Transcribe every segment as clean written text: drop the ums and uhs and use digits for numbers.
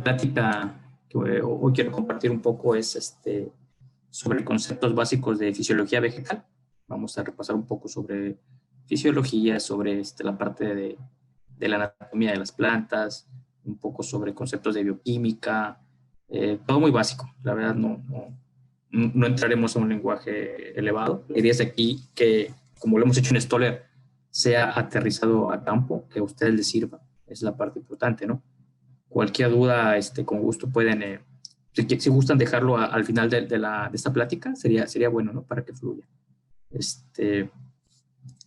plática que hoy quiero compartir un poco es sobre conceptos básicos de fisiología vegetal. Vamos a repasar un poco sobre fisiología, sobre la parte de la anatomía de las plantas, un poco sobre conceptos de bioquímica, todo muy básico. La verdad no entraremos a un lenguaje elevado. La idea es aquí que, como lo hemos hecho en Stoller, sea aterrizado a campo, que a ustedes les sirva. Es la parte importante, ¿no? Cualquier duda, con gusto pueden, si gustan dejarlo al final de esta plática, sería bueno, ¿no? Para que fluya.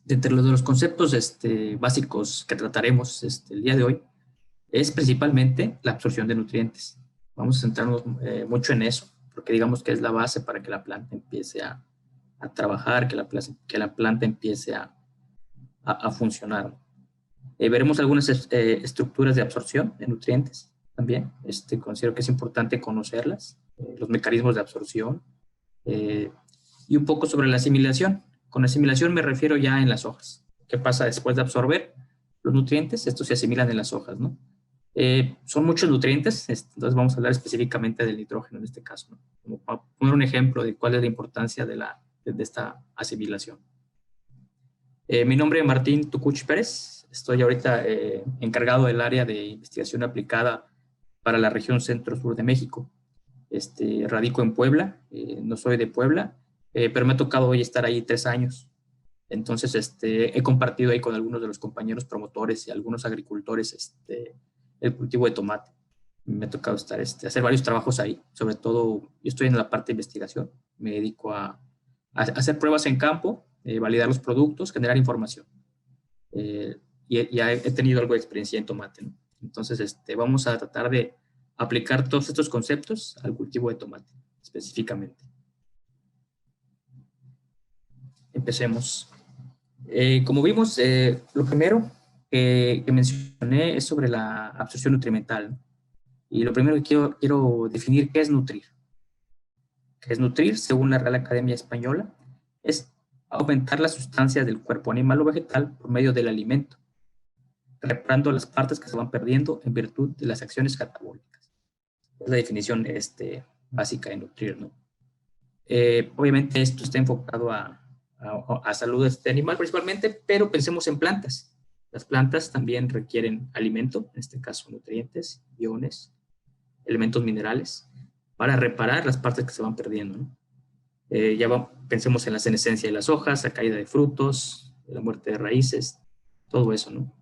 Entre los conceptos básicos que trataremos el día de hoy, es principalmente la absorción de nutrientes. Vamos a centrarnos mucho en eso, porque digamos que es la base para que la planta empiece a trabajar, que la planta empiece a funcionar. Veremos algunas estructuras de absorción de nutrientes también. Considero que es importante conocerlas, los mecanismos de absorción, y un poco sobre la asimilación. Con asimilación me refiero ya en las hojas. ¿Qué pasa después de absorber los nutrientes? Estos se asimilan en las hojas, ¿no? Son muchos nutrientes, entonces vamos a hablar específicamente del nitrógeno en este caso, ¿no? Como para poner un ejemplo de cuál es la importancia de esta asimilación. Mi nombre es Martín Tucuch Pérez. Estoy ahorita encargado del área de investigación aplicada para la región centro-sur de México. Radico en Puebla, no soy de Puebla, pero me ha tocado hoy estar ahí 3 años. Entonces, he compartido ahí con algunos de los compañeros promotores y algunos agricultores el cultivo de tomate. Me ha tocado hacer varios trabajos ahí. Sobre todo, yo estoy en la parte de investigación. Me dedico a hacer pruebas en campo, validar los productos, generar información. Y ya he tenido algo de experiencia en tomate, ¿no? Entonces, vamos a tratar de aplicar todos estos conceptos al cultivo de tomate, específicamente. Empecemos. Como vimos, lo primero que mencioné es sobre la absorción nutrimental, ¿no? Y lo primero que quiero definir qué es nutrir. ¿Qué es nutrir? Según la Real Academia Española, es aumentar las sustancias del cuerpo animal o vegetal por medio del alimento, reparando las partes que se van perdiendo en virtud de las acciones catabólicas. Es la definición básica de nutrir, ¿no? Obviamente esto está enfocado a salud de este animal principalmente, pero pensemos en plantas. Las plantas también requieren alimento, en este caso nutrientes, iones, elementos minerales, para reparar las partes que se van perdiendo, ¿no? Pensemos en la senescencia de las hojas, la caída de frutos, la muerte de raíces, todo eso, ¿no?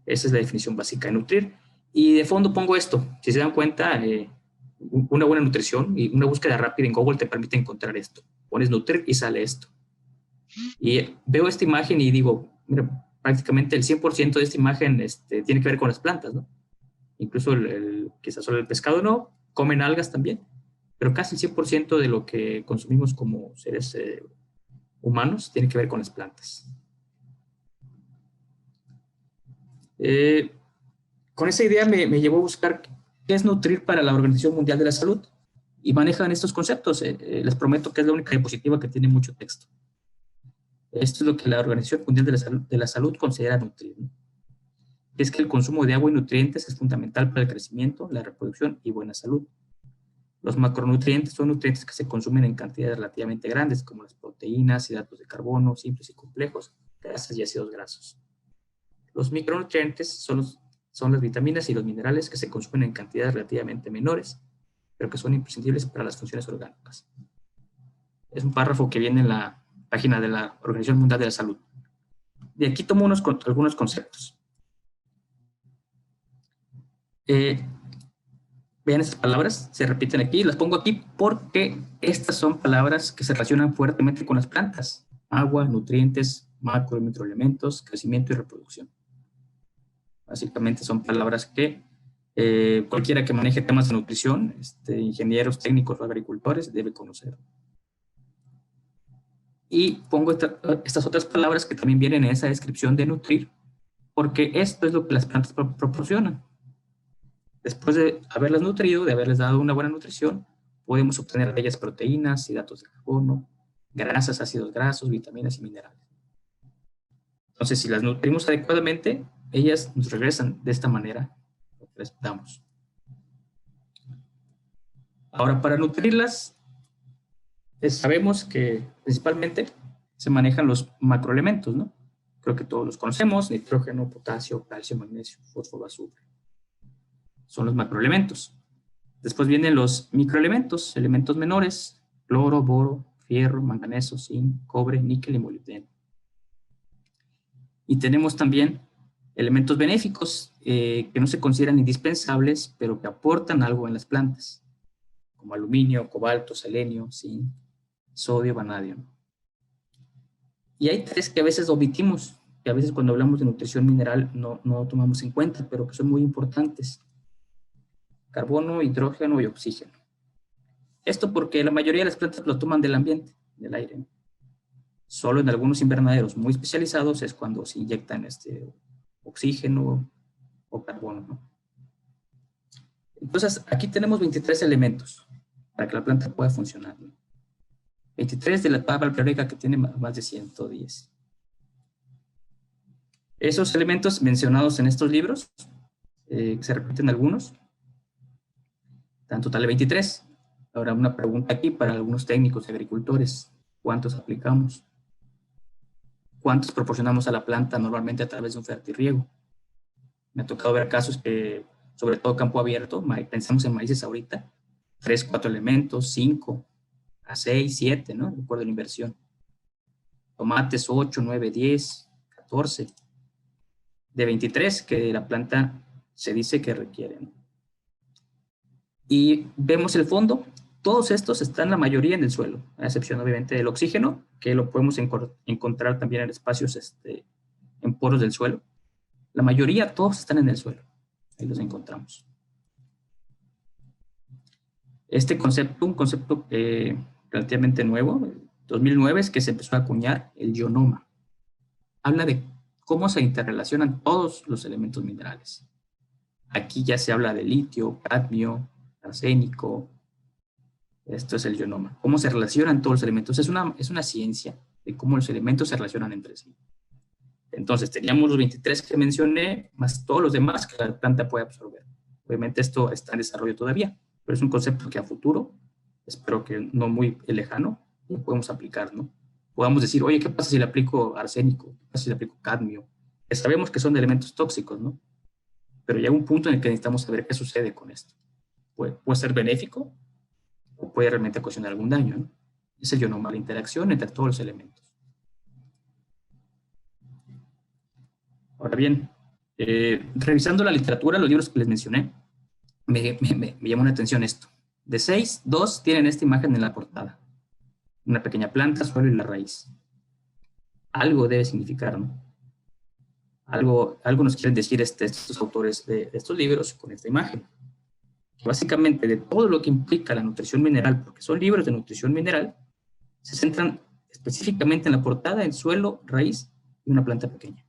Esa es la definición básica de nutrir. Y de fondo pongo esto. Si se dan cuenta, una buena nutrición y una búsqueda rápida en Google te permite encontrar esto. Pones nutrir y sale esto. Y veo esta imagen y digo, mira, prácticamente el 100% de esta imagen tiene que ver con las plantas, ¿no? Incluso quizás solo el pescado no, comen algas también, pero casi el 100% de lo que consumimos como seres humanos tiene que ver con las plantas. Con esa idea me llevó a buscar qué es nutrir para la Organización Mundial de la Salud, y manejan estos conceptos. Les prometo que es la única diapositiva que tiene mucho texto. Esto es lo que la Organización Mundial de la Salud considera nutrir, ¿no? Es que el consumo de agua y nutrientes es fundamental para el crecimiento, la reproducción y buena salud. Los macronutrientes son nutrientes que se consumen en cantidades relativamente grandes, como las proteínas, hidratos de carbono, simples y complejos, grasas y ácidos grasos. Los micronutrientes son las vitaminas y los minerales que se consumen en cantidades relativamente menores, pero que son imprescindibles para las funciones orgánicas. Es un párrafo que viene en la página de la Organización Mundial de la Salud. De aquí tomo algunos conceptos. Vean estas palabras, se repiten aquí, las pongo aquí porque estas son palabras que se relacionan fuertemente con las plantas: agua, nutrientes, macro y microelementos, crecimiento y reproducción. Básicamente son palabras que cualquiera que maneje temas de nutrición, ingenieros, técnicos o agricultores, debe conocer. Y pongo estas otras palabras que también vienen en esa descripción de nutrir, porque esto es lo que las plantas proporcionan. Después de haberlas nutrido, de haberles dado una buena nutrición, podemos obtener de ellas proteínas, hidratos de carbono, grasas, ácidos grasos, vitaminas y minerales. Entonces, si las nutrimos adecuadamente, ellas nos regresan de esta manera lo que les damos. Ahora, para nutrirlas, sabemos que principalmente se manejan los macroelementos, ¿no? Creo que todos los conocemos: nitrógeno, potasio, calcio, magnesio, fósforo, azufre. Son los macroelementos. Después vienen los microelementos, elementos menores: cloro, boro, fierro, manganeso, zinc, cobre, níquel y molibdeno. Y tenemos también elementos benéficos que no se consideran indispensables, pero que aportan algo en las plantas, como aluminio, cobalto, selenio, zinc, sodio, vanadio. Y hay tres que a veces omitimos, que a veces cuando hablamos de nutrición mineral no tomamos en cuenta, pero que son muy importantes: carbono, hidrógeno y oxígeno. Esto porque la mayoría de las plantas lo toman del ambiente, del aire. Solo en algunos invernaderos muy especializados es cuando se inyectan oxígeno o carbono, ¿no? Entonces, aquí tenemos 23 elementos para que la planta pueda funcionar, ¿no? 23 de la tabla periódica, que tiene más de 110. Esos elementos mencionados en estos libros, se repiten algunos, dan total de 23. Ahora, una pregunta aquí para algunos técnicos y agricultores: ¿cuántos aplicamos? ¿Cuántos proporcionamos a la planta normalmente a través de un fertirriego? Me ha tocado ver casos que, sobre todo campo abierto, pensamos en maíces ahorita, 3, 4 elementos, 5 a 6, 7, ¿no? De acuerdo a la inversión. Tomates, 8, 9, 10, 14. De 23 que la planta se dice que requiere, ¿no? Y vemos el fondo. Todos estos están la mayoría en el suelo, a excepción obviamente del oxígeno, que lo podemos encontrar también en espacios, en poros del suelo. La mayoría, todos están en el suelo. Ahí los encontramos. Este concepto, un concepto relativamente nuevo, 2009, es que se empezó a acuñar el ionoma. Habla de cómo se interrelacionan todos los elementos minerales. Aquí ya se habla de litio, cadmio, arsénico. Esto es el ionoma. Cómo se relacionan todos los elementos. Es una ciencia de cómo los elementos se relacionan entre sí. Entonces, teníamos los 23 que mencioné, más todos los demás que la planta puede absorber. Obviamente esto está en desarrollo todavía, pero es un concepto que a futuro, espero que no muy lejano, lo podemos aplicar, ¿no? Podamos decir: oye, ¿qué pasa si le aplico arsénico? ¿Qué pasa si le aplico cadmio? Que sabemos que son elementos tóxicos, ¿no? Pero llega un punto en el que necesitamos saber qué sucede con esto. Puede ser benéfico o puede realmente ocasionar algún daño, ¿no? Es el ionoma, la interacción entre todos los elementos. Ahora bien, revisando la literatura, los libros que les mencioné, me llamó la atención esto. De 6, 2 tienen esta imagen en la portada: una pequeña planta, suelo y la raíz. Algo debe significar, ¿no? Algo nos quieren decir estos autores de estos libros con esta imagen. Básicamente, de todo lo que implica la nutrición mineral, porque son libros de nutrición mineral, se centran específicamente en la portada, en suelo, raíz y una planta pequeña.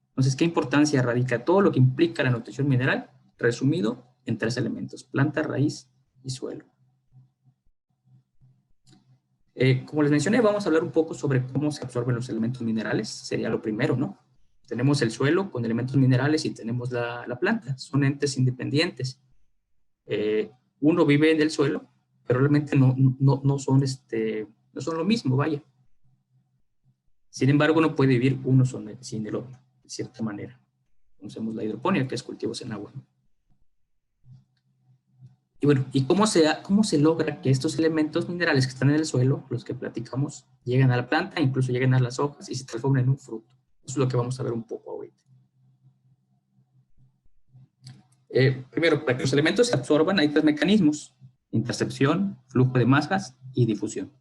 Entonces, ¿qué importancia radica todo lo que implica la nutrición mineral? Resumido en 3 elementos: planta, raíz y suelo. Como les mencioné, vamos a hablar un poco sobre cómo se absorben los elementos minerales. Sería lo primero, ¿no? Tenemos el suelo con elementos minerales y tenemos la planta. Son entes independientes. Uno vive en el suelo, pero realmente no son lo mismo, vaya. Sin embargo, no puede vivir uno sin el otro, de cierta manera. Conocemos la hidroponía, que es cultivos en agua, ¿no? Y bueno, ¿y cómo se logra que estos elementos minerales que están en el suelo, los que platicamos, lleguen a la planta, incluso lleguen a las hojas y se transformen en un fruto? Eso es lo que vamos a ver un poco ahorita. Primero, para que los elementos se absorban hay 3 mecanismos: intercepción, flujo de masas y difusión.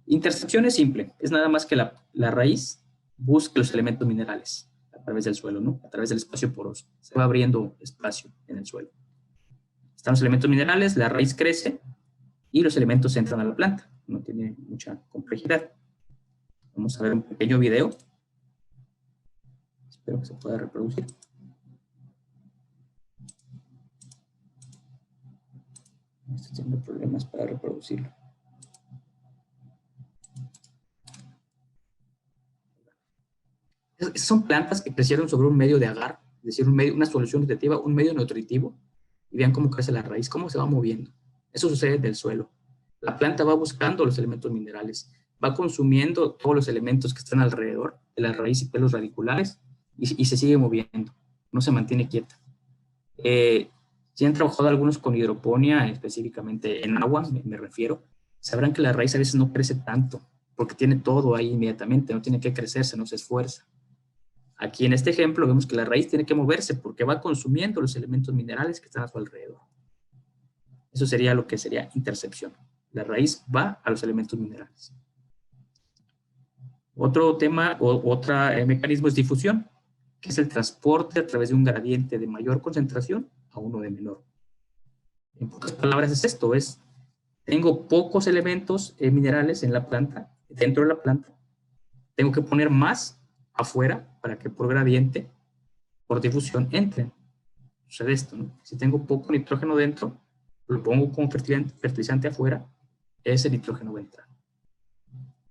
Intercepción es simple, es nada más que la raíz busque los elementos minerales a través del suelo, ¿no? A través del espacio poroso. Se va abriendo espacio en el suelo. Están los elementos minerales, la raíz crece y los elementos entran a la planta. No tiene mucha complejidad. Vamos a ver un pequeño video. Espero que se pueda reproducir. Estoy teniendo problemas para reproducirlo. Son plantas que crecieron sobre un medio de agar, es decir, una solución nutritiva, un medio nutritivo, Y vean cómo crece la raíz, cómo se va moviendo. Eso sucede en el suelo. La planta va buscando los elementos minerales, va consumiendo todos los elementos que están alrededor de la raíz y pelos radiculares y se sigue moviendo, no se mantiene quieta. Si han trabajado algunos con hidroponía, específicamente en agua, me refiero, sabrán que la raíz a veces no crece tanto, porque tiene todo ahí inmediatamente, no tiene que crecerse, no se esfuerza. Aquí en este ejemplo vemos que la raíz tiene que moverse porque va consumiendo los elementos minerales que están a su alrededor. Eso sería lo que sería intercepción. La raíz va a los elementos minerales. Otro tema o otro mecanismo es difusión, que es el transporte a través de un gradiente de mayor concentración a uno de menor. En pocas palabras es esto, tengo pocos elementos minerales en la planta, dentro de la planta, tengo que poner más afuera para que por gradiente, por difusión, entren. Sucede esto, ¿no? Si tengo poco nitrógeno dentro, lo pongo como fertilizante afuera, ese nitrógeno va a entrar.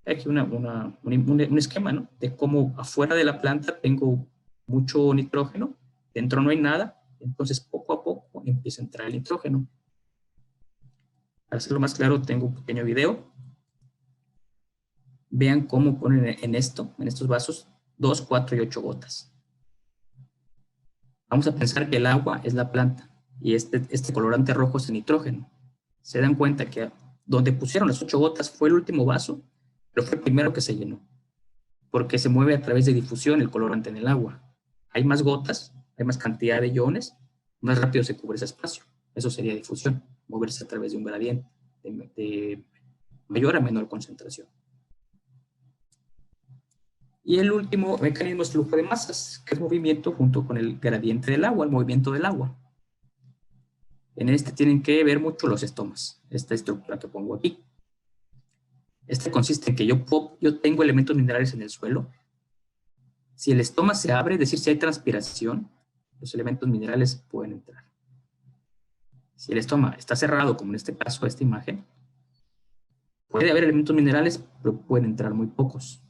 Aquí un esquema, ¿no? De cómo afuera de la planta tengo mucho nitrógeno, dentro no hay nada, entonces poco a poco empieza a entrar el nitrógeno. Para hacerlo más claro, tengo un pequeño video. Vean cómo ponen en estos vasos, 2, 4 y 8 gotas. Vamos a pensar que el agua es la planta y este colorante rojo es el nitrógeno. Se dan cuenta que donde pusieron las 8 gotas fue el último vaso, pero fue el primero que se llenó, porque se mueve a través de difusión el colorante en el agua. Hay más gotas, hay más cantidad de iones, más rápido se cubre ese espacio. Eso sería difusión, moverse a través de un gradiente de mayor a menor concentración. Y el último mecanismo es flujo de masas, que es movimiento junto con el gradiente del agua, el movimiento del agua. En este tienen que ver mucho los estomas, esta estructura que pongo aquí. Este consiste en que yo tengo elementos minerales en el suelo. Si el estoma se abre, es decir, si hay transpiración, los elementos minerales pueden entrar. Si el estoma está cerrado, como en este caso, esta imagen, puede haber elementos minerales, pero pueden entrar muy pocos.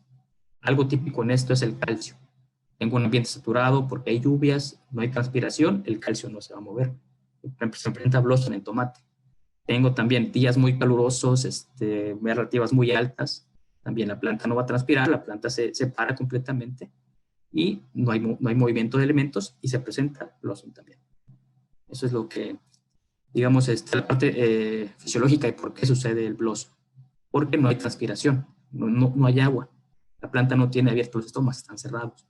Algo típico en esto es el calcio. Tengo un ambiente saturado porque hay lluvias, no hay transpiración, el calcio no se va a mover. Se enfrenta a blossom en tomate. Tengo también días muy calurosos, relativas muy altas. También la planta no va a transpirar, la planta se para completamente y no hay movimiento de elementos y se presenta blossom también. Eso es lo que, digamos, la parte fisiológica de por qué sucede el blossom. Porque no hay transpiración, no hay agua. La planta no tiene abiertos los estomas, están cerrados.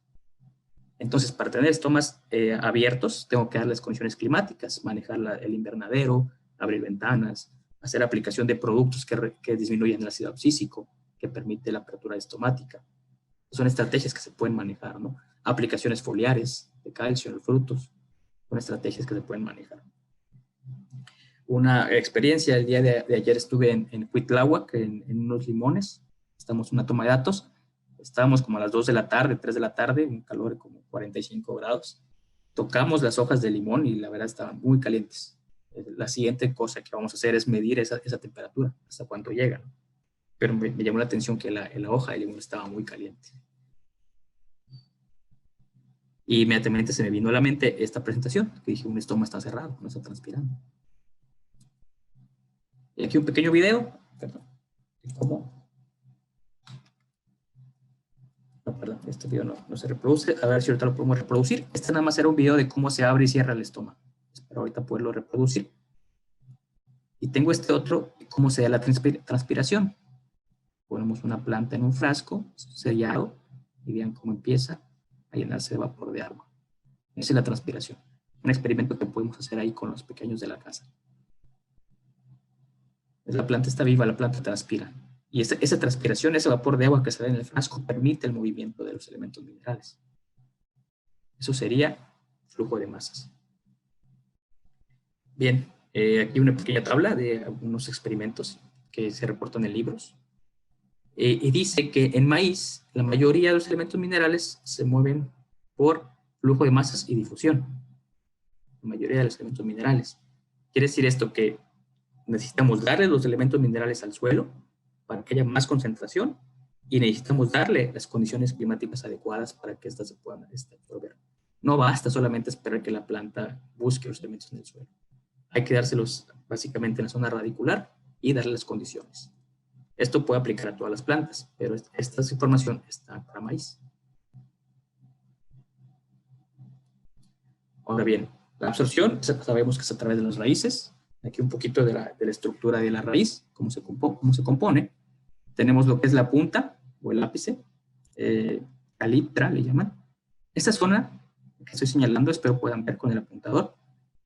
Entonces, para tener estomas abiertos, tengo que darles condiciones climáticas, manejar el invernadero, abrir ventanas, hacer aplicación de productos que disminuyen el ácido abscísico, que permite la apertura estomática. Son estrategias que se pueden manejar, ¿no? Aplicaciones foliares de calcio en los frutos, son estrategias que se pueden manejar. Una experiencia, el día de ayer estuve en Cuitláhuac, en unos limones, estamos en una toma de datos. Estábamos como a las 2 de la tarde, 3 de la tarde, un calor como 45 grados. Tocamos las hojas de limón y la verdad estaban muy calientes. La siguiente cosa que vamos a hacer es medir esa temperatura, hasta cuánto llega, ¿no? Pero me llamó la atención que la hoja de limón estaba muy caliente. Y inmediatamente se me vino a la mente esta presentación, que dije, un estoma está cerrado, no está transpirando. Y aquí un pequeño video, perdón, ¿cómo? No, perdón, este video no se reproduce. A ver si ahorita lo podemos reproducir. Este nada más era un video de cómo se abre y cierra el estómago. Espero ahorita poderlo reproducir. Y tengo este otro, cómo se da la transpiración. Ponemos una planta en un frasco sellado y vean cómo empieza a llenarse de vapor de agua. Esa es la transpiración. Un experimento que podemos hacer ahí con los pequeños de la casa. La planta está viva, la planta transpira. Y esa transpiración, ese vapor de agua que sale en el frasco, permite el movimiento de los elementos minerales. Eso sería flujo de masas. Bien, aquí una pequeña tabla de algunos experimentos que se reportan en libros. Y dice que en maíz, la mayoría de los elementos minerales se mueven por flujo de masas y difusión. La mayoría de los elementos minerales. Quiere decir esto que necesitamos darle los elementos minerales al suelo para que haya más concentración y necesitamos darle las condiciones climáticas adecuadas para que éstas se puedan absorber. No basta solamente esperar que la planta busque los elementos en el suelo. hay que dárselos básicamente en la zona radicular y darle las condiciones. Esto puede aplicar a todas las plantas, pero esta información está para maíz. Ahora bien, la absorción sabemos que es a través de las raíces. Aquí un poquito de la estructura de la raíz, cómo se compone. Tenemos lo que es la punta o el ápice, caliptra le llaman. Esta zona que estoy señalando, espero puedan ver con el apuntador,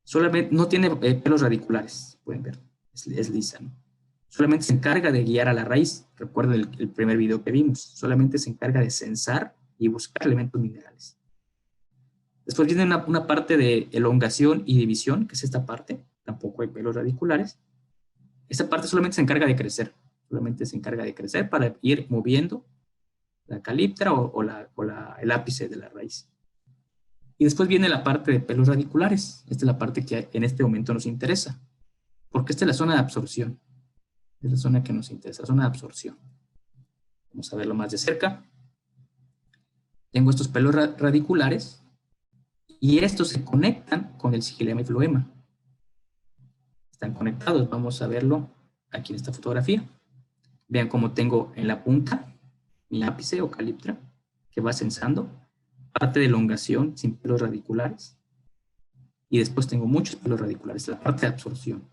solamente no tiene pelos radiculares, pueden ver, es lisa, ¿no? Solamente se encarga de guiar a la raíz. Recuerden el primer video que vimos, solamente se encarga de censar y buscar elementos minerales. Después viene una parte de elongación y división, que es esta parte, tampoco hay pelos radiculares. Esta parte solamente se encarga de crecer, para ir moviendo la caliptra o el ápice de la raíz. Y después viene la parte de pelos radiculares. Esta es la parte que en este momento nos interesa, porque esta es la zona de absorción. Es la zona que nos interesa, la zona de absorción. Vamos a verlo más de cerca. Tengo estos pelos radiculares y estos se conectan con el xilema y floema. Están conectados, vamos a verlo aquí en esta fotografía. Vean cómo tengo en la punta mi ápice o caliptra que va censando, parte de elongación sin pelos radiculares, y después tengo muchos pelos radiculares, la parte de absorción.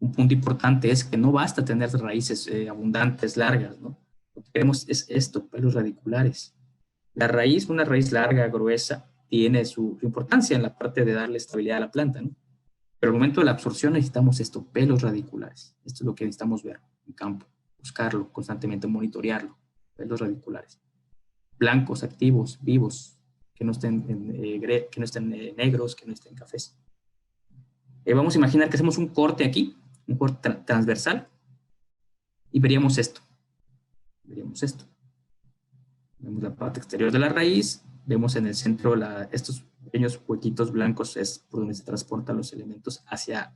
Un punto importante es que no basta tener raíces abundantes, largas, ¿no? Lo que queremos es esto, pelos radiculares. La raíz, una raíz larga, gruesa, tiene su importancia en la parte de darle estabilidad a la planta, ¿no? Pero al momento de la absorción necesitamos esto, pelos radiculares. Esto es lo que necesitamos ver en campo, buscarlo constantemente, monitorearlo, pelos radiculares. Blancos, activos, vivos, que no estén negros, que no estén cafés. Vamos a imaginar que hacemos un corte aquí, un corte transversal, y veríamos esto. Vemos la parte exterior de la raíz, vemos en el centro estos pequeños huequitos blancos, es por donde se transportan los elementos hacia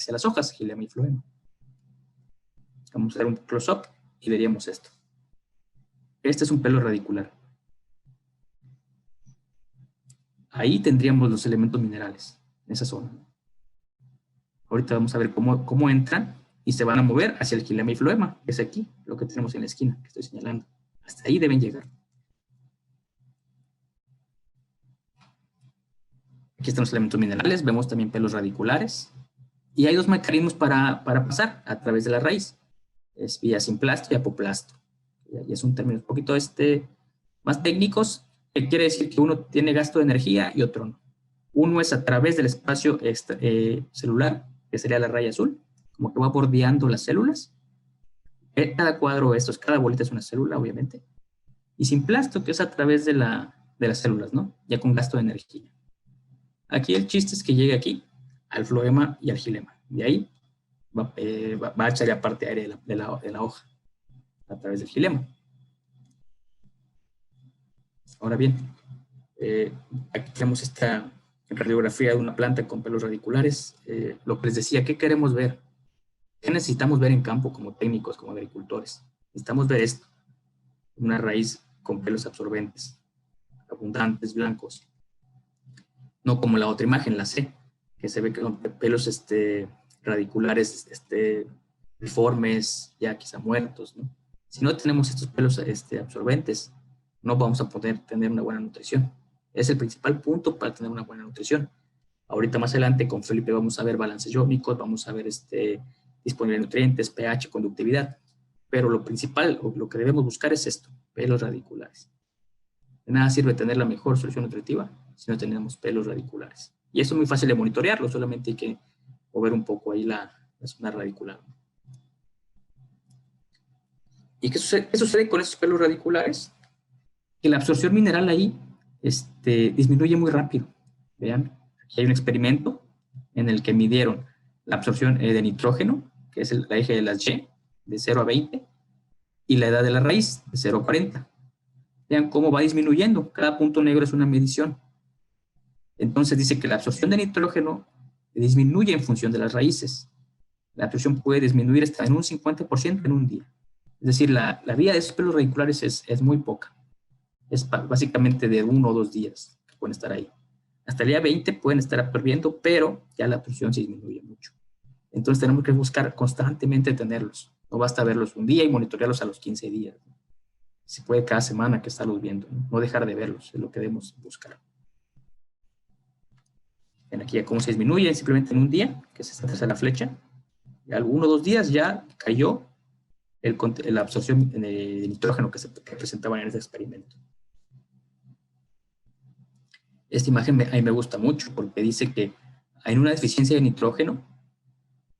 las hojas, xilema y floema. Vamos a hacer un close-up y veríamos esto. Este es un pelo radicular. Ahí tendríamos los elementos minerales, en esa zona. Ahorita vamos a ver cómo entran y se van a mover hacia el xilema y floema, que es aquí, lo que tenemos en la esquina, que estoy señalando. Hasta ahí deben llegar. Aquí están los elementos minerales, vemos también pelos radiculares. Y hay dos mecanismos para pasar a través de la raíz. Es vía simplasto y apoplasto. Y es un término un poquito más técnicos, que quiere decir que uno tiene gasto de energía y otro no. Uno es a través del espacio celular, que sería la raya azul, como que va bordeando las células. Cada cuadro cada bolita es una célula, obviamente. Y simplasto, que es a través de las células, ¿no? Ya con gasto de energía. Aquí el chiste es que llegue aquí, al floema y al xilema. De ahí va a echar ya parte aérea de la hoja, a través del xilema. Ahora bien, aquí tenemos esta radiografía de una planta con pelos radiculares. Lo que les decía, ¿qué queremos ver? ¿Qué necesitamos ver en campo como técnicos, como agricultores? Necesitamos ver esto, una raíz con pelos absorbentes, abundantes, blancos. No como la otra imagen, la C, que se ve que son pelos radiculares deformes, ya quizá muertos, ¿no? Si no tenemos estos pelos absorbentes, no vamos a poder tener una buena nutrición. Es el principal punto para tener una buena nutrición. Ahorita más adelante con Felipe vamos a ver balances iónicos, vamos a ver disponibilidad de nutrientes, pH, conductividad. Pero lo principal, o lo que debemos buscar es esto, pelos radiculares. De nada sirve tener la mejor solución nutritiva si no tenemos pelos radiculares. Y eso es muy fácil de monitorearlo, solamente hay que mover un poco ahí la zona radicular. ¿Y qué sucede con esos pelos radiculares? Que la absorción mineral ahí disminuye muy rápido. Vean, aquí hay un experimento en el que midieron la absorción de nitrógeno, que es la eje de las Y, de 0 a 20, y la edad de la raíz, de 0 a 40. Vean cómo va disminuyendo. Cada punto negro es una medición. Entonces dice que la absorción de nitrógeno disminuye en función de las raíces. La absorción puede disminuir hasta en un 50% en un día. Es decir, la vida de esos pelos radiculares es muy poca. Es básicamente de 1 o 2 días que pueden estar ahí. hasta el día 20 pueden estar absorbiendo, pero ya la absorción se disminuye mucho. Entonces tenemos que buscar constantemente tenerlos. No basta verlos un día y monitorearlos a los 15 días. Se puede cada semana que estarlos viendo, no dejar de verlos, es lo que debemos buscar. Ven aquí ya cómo se disminuye simplemente en un día, que se está la flecha. Y al 1 o 2 días ya cayó la absorción de nitrógeno que presentaban en este experimento. Esta imagen a mí me gusta mucho porque dice que en una deficiencia de nitrógeno,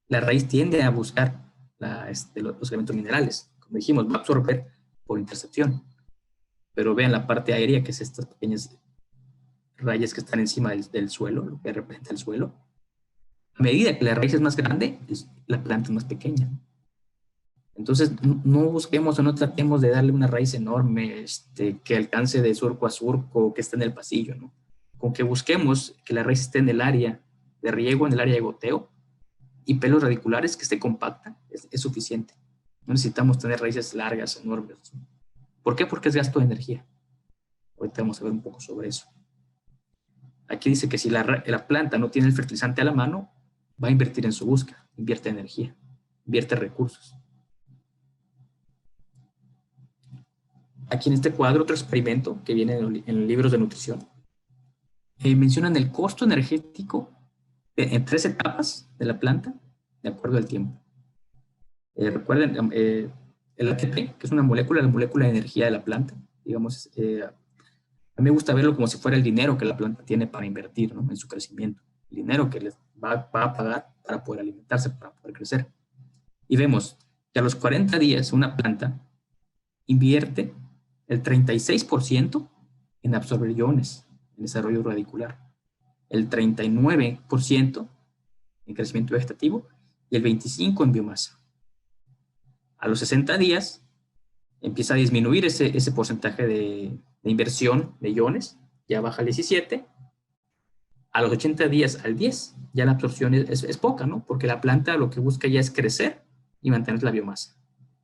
la raíz tiende a buscar los elementos minerales. Como dijimos, va a absorber por intercepción. Pero vean la parte aérea, que es estas pequeñas rayas que están encima del suelo, lo que representa el suelo. A medida que la raíz es más grande, la planta es más pequeña. Entonces, no busquemos o no tratemos de darle una raíz enorme que alcance de surco a surco, que esté en el pasillo, ¿no? Con que busquemos que la raíz esté en el área de riego, en el área de goteo, y pelos radiculares, que esté compacta, es suficiente. No necesitamos tener raíces largas, enormes. ¿Por qué? Porque es gasto de energía. Ahorita vamos a ver un poco sobre eso. Aquí dice que si la planta no tiene el fertilizante a la mano, va a invertir en su búsqueda, invierte energía, invierte recursos. Aquí en este cuadro, otro experimento que viene en libros de nutrición, mencionan el costo energético en 3 etapas de la planta, de acuerdo al tiempo. Recuerden, el ATP, que es una molécula, la molécula de energía de la planta, digamos, a mí me gusta verlo como si fuera el dinero que la planta tiene para invertir, ¿no?, en su crecimiento, el dinero que les va a pagar para poder alimentarse, para poder crecer. Y vemos que a los 40 días una planta invierte el 36% en absorber iones, en desarrollo radicular, el 39% en crecimiento vegetativo y el 25% en biomasa. A los 60 días empieza a disminuir ese porcentaje de inversión de iones, ya baja al 17%. A los 80 días al 10%, ya la absorción es poca, ¿no? Porque la planta lo que busca ya es crecer y mantener la biomasa.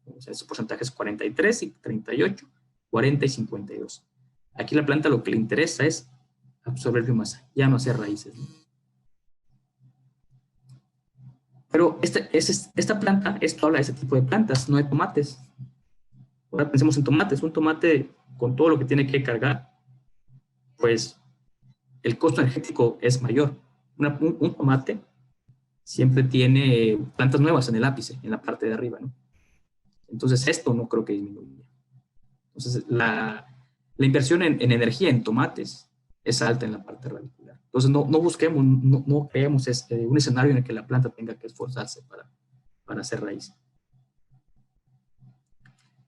O sea, ese porcentaje es 43 y 38, 40 y 52. Aquí la planta lo que le interesa es absorber biomasa, ya no hacer raíces, ¿no? Pero esta planta, esto habla de ese tipo de plantas, no de tomates. Ahora pensemos en tomates. Un tomate con todo lo que tiene que cargar, pues el costo energético es mayor. Un tomate siempre tiene plantas nuevas en el ápice, en la parte de arriba, ¿no? Entonces esto no creo que disminuya. Entonces la inversión en energía en tomates es alta en la parte radicular. Entonces no busquemos, no creemos un escenario en el que la planta tenga que esforzarse para hacer raíz.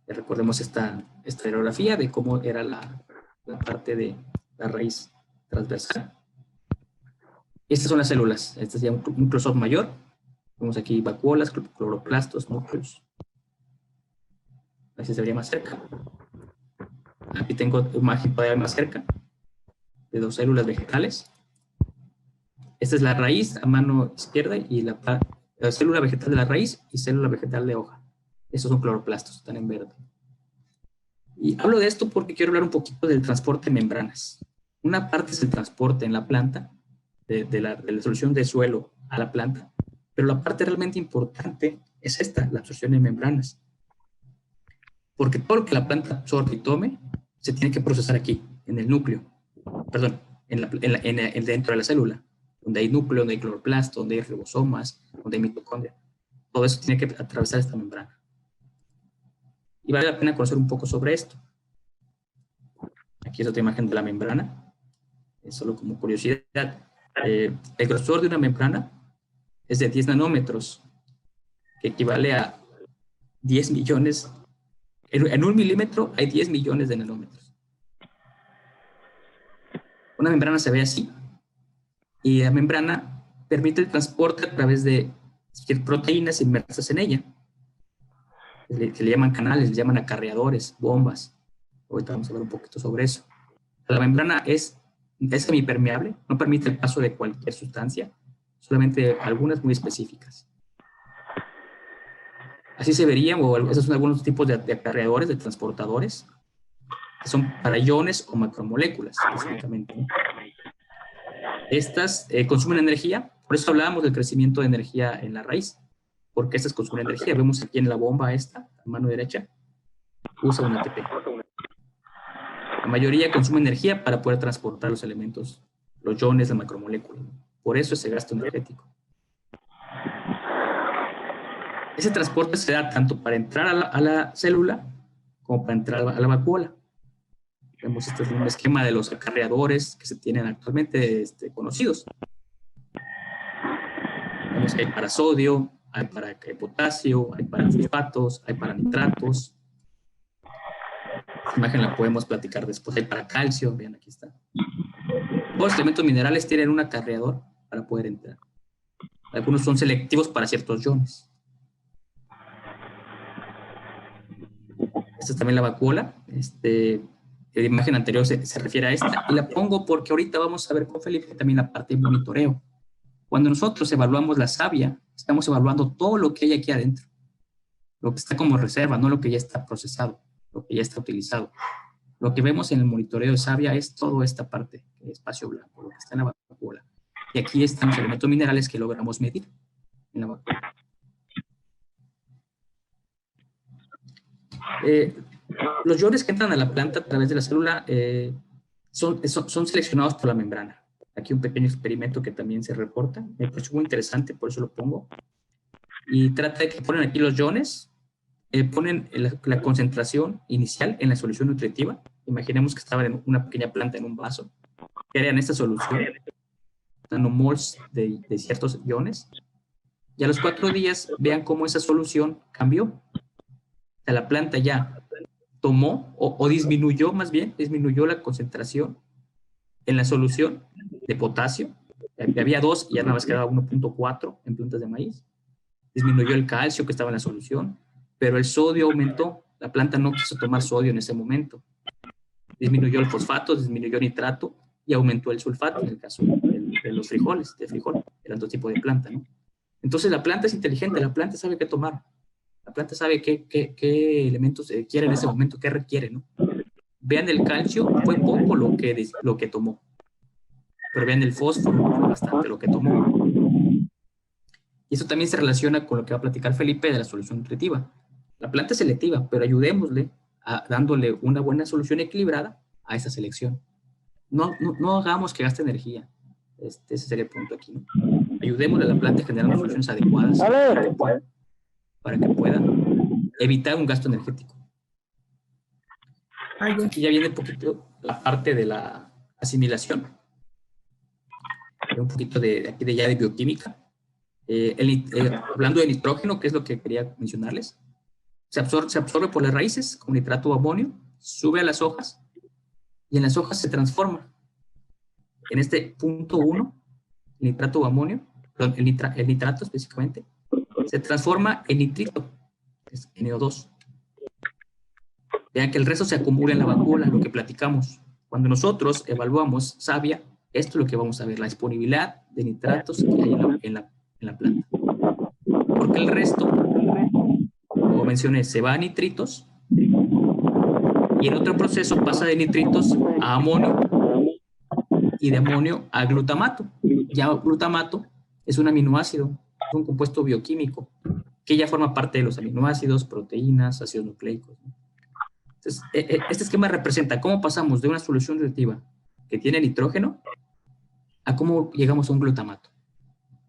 Recordemos esta aerografía de cómo era la parte de la raíz transversal. Estas son las células. Este es ya un close-up mayor. Vemos aquí vacuolas, cloroplastos, núcleos. Así se vería más cerca. Aquí tengo imagen todavía más cerca de 2 células vegetales. Esta es la raíz a mano izquierda y la célula vegetal de la raíz y célula vegetal de hoja. Estos son cloroplastos, están en verde. Y hablo de esto porque quiero hablar un poquito del transporte de membranas. Una parte es el transporte en la planta, de la solución de suelo a la planta, pero la parte realmente importante es esta, la absorción de membranas. Porque todo lo que la planta absorbe y tome se tiene que procesar aquí, en el núcleo, perdón, dentro de la célula, donde hay núcleo, donde hay cloroplasto, donde hay ribosomas, donde hay mitocondria. Todo eso tiene que atravesar esta membrana. Y vale la pena conocer un poco sobre esto. Aquí es otra imagen de la membrana, es solo como curiosidad. El grosor de una membrana es de 10 nanómetros, que equivale a 10 millones. En 1 milímetro hay 10 millones de nanómetros. Una membrana se ve así, y la membrana permite el transporte a través de proteínas inmersas en ella. Se le llaman canales, le llaman acarreadores, bombas. Ahorita vamos a ver un poquito sobre eso. La membrana es semipermeable, no permite el paso de cualquier sustancia, solamente algunas muy específicas. Así se verían, o esos son algunos tipos de acarreadores, de transportadores, que son para iones o macromoléculas, específicamente, ¿no? Estas consumen energía, por eso hablábamos del crecimiento de energía en la raíz, porque estas consumen energía. Vemos aquí en la bomba esta, a mano derecha, usa un ATP. La mayoría consume energía para poder transportar los elementos, los iones, la macromolécula. Por eso ese gasto energético. Ese transporte se da tanto para entrar a la célula como para entrar a la vacuola. Vemos este es un esquema de los acarreadores que se tienen actualmente conocidos. Vemos que hay para sodio, hay para potasio, hay para fosfatos, hay para nitratos. Esta imagen la podemos platicar después. Hay para calcio, vean, aquí está. Todos los elementos minerales tienen un acarreador para poder entrar. Algunos son selectivos para ciertos iones. Esta es también la vacuola. La imagen anterior se refiere a esta. Y la pongo porque ahorita vamos a ver con Felipe también la parte de monitoreo. Cuando nosotros evaluamos la savia, estamos evaluando todo lo que hay aquí adentro. Lo que está como reserva, no lo que ya está procesado, lo que ya está utilizado. Lo que vemos en el monitoreo de savia es toda esta parte, el espacio blanco, lo que está en la vacuola. Y aquí están los elementos minerales que logramos medir en la vacuola. Los iones que entran a la planta a través de la célula son seleccionados por la membrana. Aquí un pequeño experimento que también se reporta. Me pareció muy interesante, por eso lo pongo. Y trata de que ponen aquí los iones, ponen la concentración inicial en la solución nutritiva. Imaginemos que estaban en una pequeña planta en un vaso. Que harían esta solución, nanomoles de ciertos iones. Y a los 4 días vean cómo esa solución cambió. La planta ya tomó o disminuyó, más bien, disminuyó la concentración en la solución de potasio. Había 2 y ya nada más quedaba 1.4 en plantas de maíz. Disminuyó el calcio que estaba en la solución, pero el sodio aumentó. La planta no quiso tomar sodio en ese momento. Disminuyó el fosfato, disminuyó el nitrato y aumentó el sulfato en el caso de los frijoles, de frijol. Eran 2 tipos de planta, ¿no? Entonces la planta es inteligente, la planta sabe qué tomar. La planta sabe qué elementos quiere en ese momento, qué requiere, ¿no? Vean el calcio, fue poco lo que tomó. Pero vean el fósforo, fue bastante lo que tomó. Y eso también se relaciona con lo que va a platicar Felipe de la solución nutritiva. La planta es selectiva, pero ayudémosle dándole una buena solución equilibrada a esa selección. No hagamos que gaste energía. Ese sería el punto aquí, ¿no? Ayudémosle a la planta a generar soluciones adecuadas para que pueda evitar un gasto energético. Aquí ya viene un poquito la parte de la asimilación. Un poquito de bioquímica. Hablando de nitrógeno, que es lo que quería mencionarles. Se absorbe por las raíces con nitrato o amonio, sube a las hojas y en las hojas se transforma. En este punto 1, el nitrato o amonio, perdón, el nitrato específicamente, se transforma en nitrito, es NO2. Vean que el resto se acumula en la vacuola, lo que platicamos. Cuando nosotros evaluamos savia, esto es lo que vamos a ver, la disponibilidad de nitratos que hay en la planta. Porque el resto, como mencioné, se va a nitritos y en otro proceso pasa de nitritos a amonio y de amonio a glutamato. Ya glutamato es un aminoácido, es un compuesto bioquímico que ya forma parte de los aminoácidos, proteínas, ácidos nucleicos. Entonces, este esquema representa cómo pasamos de una solución nutritiva que tiene nitrógeno a cómo llegamos a un glutamato.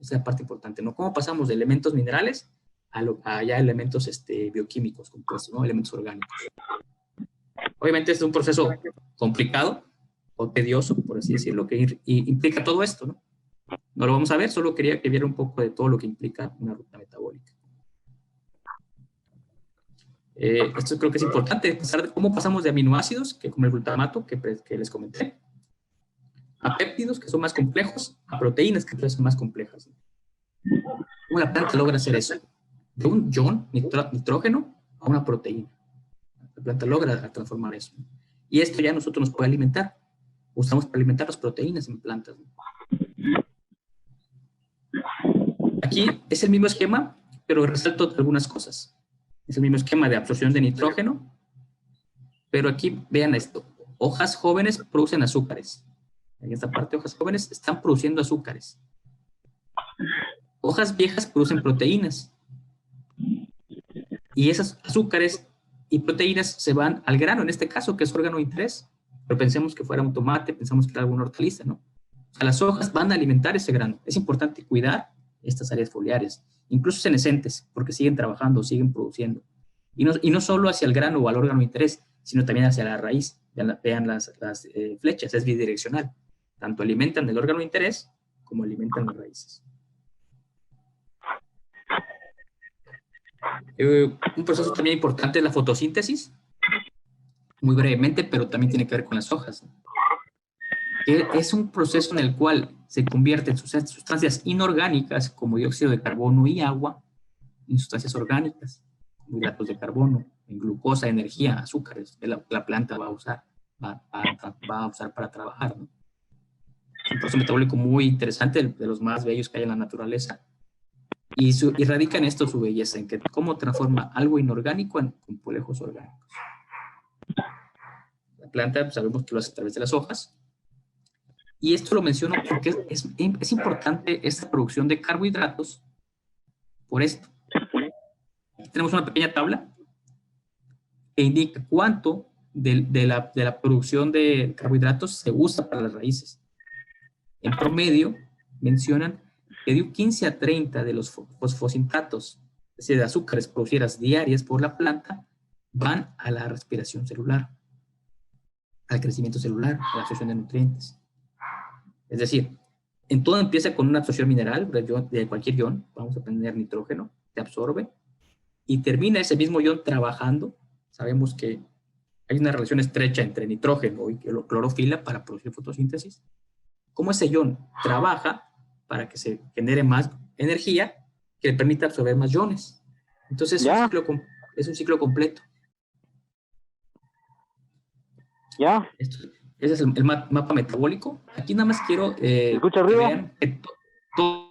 Esa es la parte importante, ¿no? Cómo pasamos de elementos minerales a ya elementos bioquímicos compuestos, ¿no? Elementos orgánicos. Obviamente es un proceso complicado o tedioso, por así decirlo, que implica todo esto, ¿no? No lo vamos a ver, solo quería que viera un poco de todo lo que implica una ruta metabólica. Esto creo que es importante, pensar de cómo pasamos de aminoácidos, que como el glutamato que les comenté, a péptidos, que son más complejos, a proteínas, que son más complejas. ¿Cómo la planta logra hacer eso? De un ion, nitrógeno, a una proteína. La planta logra transformar eso. Y esto ya nosotros nos puede alimentar. Usamos para alimentar las proteínas en plantas. Aquí es el mismo esquema, pero resalto algunas cosas. Es el mismo esquema de absorción de nitrógeno, pero aquí vean esto. Hojas jóvenes producen azúcares. en esta parte, hojas jóvenes, están produciendo azúcares. Hojas viejas producen proteínas. Y esas azúcares y proteínas se van al grano, en este caso, que es órgano de interés. Pero pensemos que fuera un tomate, pensamos que era alguna hortaliza, ¿no? O sea, las hojas van a alimentar ese grano. Es importante cuidar estas áreas foliares, incluso senescentes, porque siguen trabajando, siguen produciendo. Y no solo hacia el grano o al órgano de interés, sino también hacia la raíz. Vean las flechas, es bidireccional. Tanto alimentan el órgano de interés como alimentan las raíces. Un proceso también importante es la fotosíntesis, muy brevemente, pero también tiene que ver con las hojas. Es un proceso en el cual se convierten sustancias inorgánicas como dióxido de carbono y agua en sustancias orgánicas, como hidratos de carbono, en glucosa, energía, azúcares que la planta va a usar, va a usar para trabajar, ¿no? Es un proceso metabólico muy interesante, de los más bellos que hay en la naturaleza. Y radica en esto su belleza, en que cómo transforma algo inorgánico en complejos orgánicos. La planta, pues, sabemos que lo hace a través de las hojas. Y esto lo menciono porque es importante esta producción de carbohidratos por esto. Aquí tenemos una pequeña tabla que indica cuánto de la producción de carbohidratos se usa para las raíces. En promedio, mencionan que de un 15 a 30 de los fosfosintatos, es decir, de azúcares producidas diarias por la planta, van a la respiración celular, al crecimiento celular, a la absorción de nutrientes. Es decir, en todo empieza con una absorción mineral de cualquier ion, vamos a tener nitrógeno, se absorbe, y termina ese mismo ion trabajando. Sabemos que hay una relación estrecha entre nitrógeno y clorofila para producir fotosíntesis. Cómo ese ion trabaja para que se genere más energía que le permita absorber más iones. Entonces es un ciclo completo. Ya. Ese es el mapa metabólico. Aquí nada más quiero que vean que todo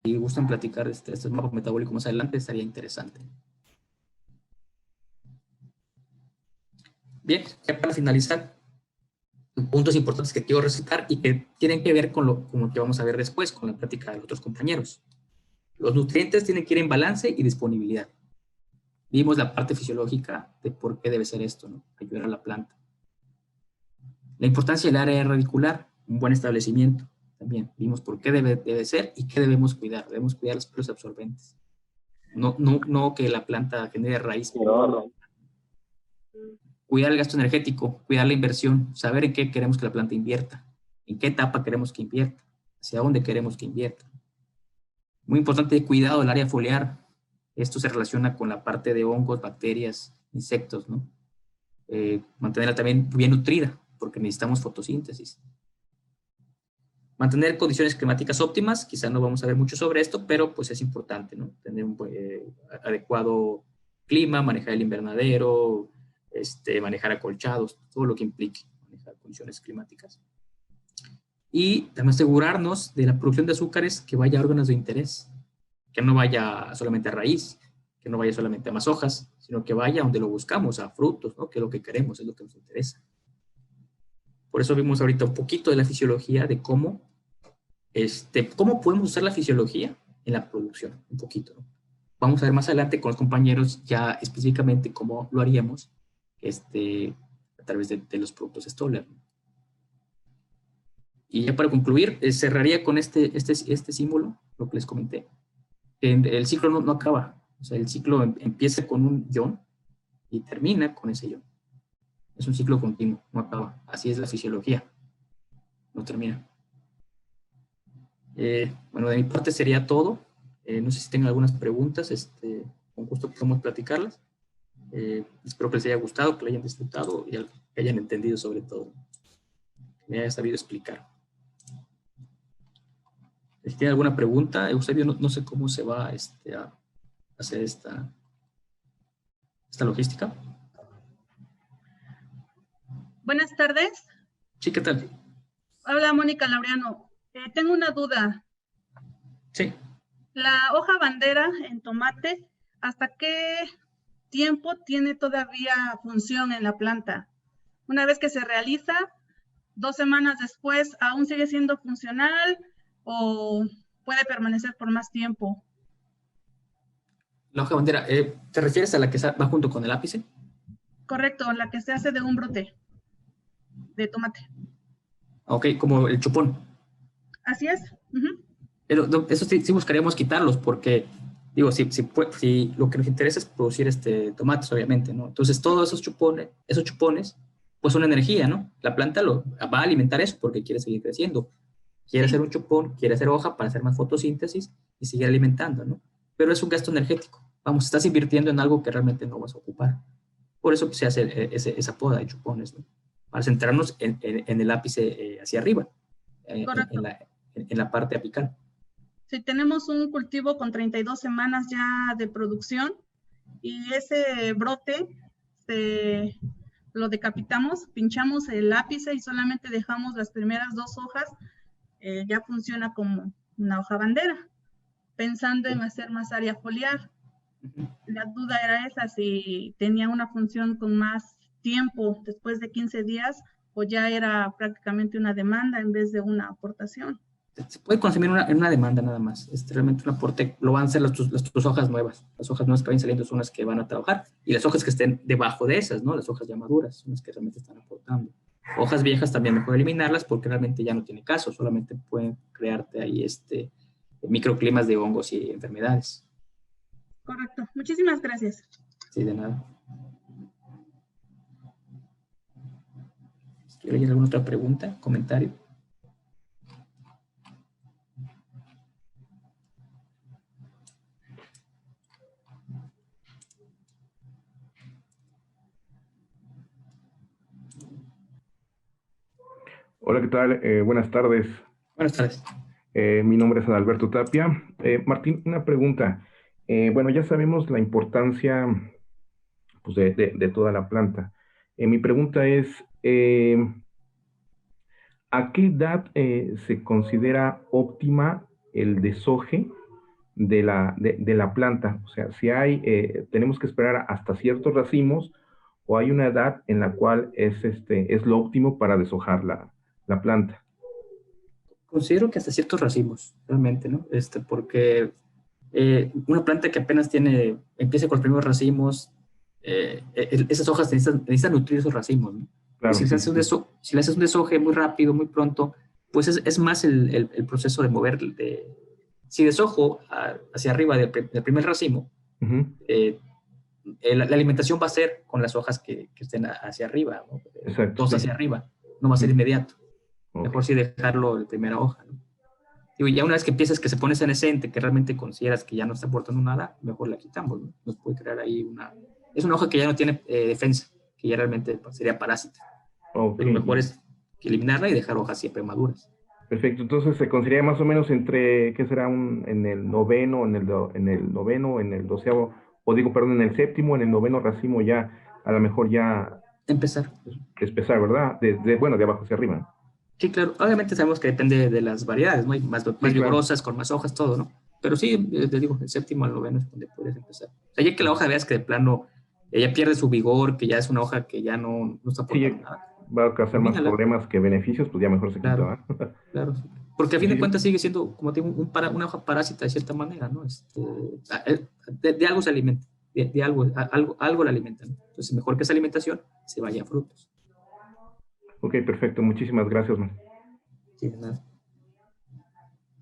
si gustan platicar este mapa metabólico más adelante, estaría interesante. Bien, ya para finalizar, puntos importantes que quiero resaltar y que tienen que ver con lo que vamos a ver después, con la plática de otros compañeros. Los nutrientes tienen que ir en balance y disponibilidad. Vimos la parte fisiológica de por qué debe ser esto, ¿no? Ayudar a la planta. La importancia del área radicular, un buen establecimiento. También vimos por qué debe ser y qué debemos cuidar. Debemos cuidar los pelos absorbentes. No que la planta genere raíz. Cuidar el gasto energético, cuidar la inversión, saber en qué queremos que la planta invierta, en qué etapa queremos que invierta, hacia dónde queremos que invierta. Muy importante, cuidado del área foliar. Esto se relaciona con la parte de hongos, bacterias, insectos, ¿no? Mantenerla también bien nutrida, porque necesitamos fotosíntesis. Mantener condiciones climáticas óptimas, quizá no vamos a ver mucho sobre esto, pero pues es importante, ¿no? Tener un adecuado clima, manejar el invernadero, manejar acolchados, todo lo que implique manejar condiciones climáticas. Y también asegurarnos de la producción de azúcares que vaya a órganos de interés, que no vaya solamente a raíz, que no vaya solamente a más hojas, sino que vaya donde lo buscamos, a frutos, ¿no? Que es lo que queremos, es lo que nos interesa. Por eso vimos ahorita un poquito de la fisiología, de cómo podemos usar la fisiología en la producción, un poquito, ¿no? Vamos a ver más adelante con los compañeros ya específicamente cómo lo haríamos a través de los productos Stoller. Y ya para concluir, cerraría con este símbolo, lo que les comenté. El ciclo no acaba, o sea, el ciclo empieza con un ion y termina con ese ion. Es un ciclo continuo, no acaba. Así es la fisiología, no termina. Bueno, de mi parte sería todo. No sé si tengan algunas preguntas, con gusto podemos platicarlas. Espero que les haya gustado, que lo hayan disfrutado y que hayan entendido sobre todo, que me haya sabido explicar. Si tienen alguna pregunta, Eusebio, no sé cómo se va a hacer esta logística. Buenas tardes. Sí, ¿qué tal? Habla Mónica Laureano. Tengo una duda. Sí. La hoja bandera en tomate, ¿hasta qué tiempo tiene todavía función en la planta? Una vez que se realiza, 2 semanas después, ¿aún sigue siendo funcional o puede permanecer por más tiempo? La hoja bandera, ¿te refieres a la que va junto con el ápice? Correcto, la que se hace de un brote de tomate. Ok, como el chupón. Así es. Ujú. Pero eso sí buscaríamos quitarlos porque, digo, si lo que nos interesa es producir tomates, obviamente, ¿no? Entonces, todos esos chupones, pues son energía, ¿no? La planta va a alimentar eso porque quiere seguir creciendo. Quiere hacer Sí, un chupón, quiere hacer hoja para hacer más fotosíntesis y seguir alimentando, ¿no? Pero es un gasto energético. Vamos, estás invirtiendo en algo que realmente no vas a ocupar. Por eso pues, se hace esa poda de chupones, ¿no? Para centrarnos en el ápice hacia arriba, eh, en, en correcto. la, en la parte apical. Si tenemos un cultivo con 32 semanas ya de producción y ese brote lo decapitamos, pinchamos el ápice y solamente dejamos las primeras 2 hojas, ya funciona como una hoja bandera, pensando en hacer más área foliar. La duda era esa, si tenía una función con más tiempo después de 15 días o ya era prácticamente una demanda en vez de una aportación. Se puede consumir en una demanda nada más. Realmente un aporte lo van a hacer tus hojas nuevas. Las hojas nuevas que vayan saliendo son las que van a trabajar. Y las hojas que estén debajo de esas, ¿no? Las hojas ya maduras son las que realmente están aportando. Hojas viejas también mejor eliminarlas porque realmente ya no tiene caso. Solamente pueden crearte ahí microclimas de hongos y enfermedades. Correcto. Muchísimas gracias. Sí, de nada. ¿Quiere alguna otra pregunta, comentario? Hola, ¿qué tal? Buenas tardes. Buenas tardes. Mi nombre es Adalberto Tapia. Martín, una pregunta. Bueno, ya sabemos la importancia pues, de toda la planta. Mi pregunta es, ¿a qué edad se considera óptima el desoje de la planta? O sea, si tenemos que esperar hasta ciertos racimos o hay una edad en la cual es lo óptimo para deshojar la planta. Considero que hasta ciertos racimos, realmente, ¿no? Porque una planta que apenas empieza con los primeros racimos, esas hojas necesitan nutrir esos racimos, ¿no? Y Claro, si sí, si le haces un desoje muy rápido, muy pronto, pues es más el proceso de mover, si desojo hacia arriba del primer racimo, uh-huh. La alimentación va a ser con las hojas que estén hacia arriba, ¿no? Exacto, Dos sí. hacia arriba, no va a ser inmediato. Okay. Mejor sí dejarlo en primera hoja, ¿no? Digo, ya una vez que empiezas que se pone senescente, que realmente consideras que ya no está aportando nada, mejor la quitamos, ¿no? Nos puede crear ahí es una hoja que ya no tiene defensa, que ya realmente sería parásita. Okay. Lo mejor es eliminarla y dejar hojas siempre maduras. Perfecto, entonces se considera más o menos entre, ¿qué será? En el noveno, en el noveno, en el doceavo, en el séptimo, en el noveno racimo ya, a lo mejor ya... Empezar. Empezar, ¿verdad? Bueno, de abajo hacia arriba. Sí, claro. Obviamente sabemos que depende de las variedades, ¿no? Hay más vigorosas, claro. Con más hojas, todo, ¿no? Pero sí, te digo, el séptimo al noveno es donde puedes empezar. O sea, ya que la hoja veas que de plano ya pierde su vigor, que ya es una hoja que ya no está aportando nada. Va a causar más problemas que beneficios, pues ya mejor se quita, ¿verdad? Claro. Porque a fin de cuentas sigue siendo, como te digo, una hoja parásita de cierta manera, ¿no? De algo se alimenta, de algo la alimentan. Entonces, mejor que esa alimentación se vaya a frutos. Ok, perfecto. Muchísimas gracias, man. Sí, de nada.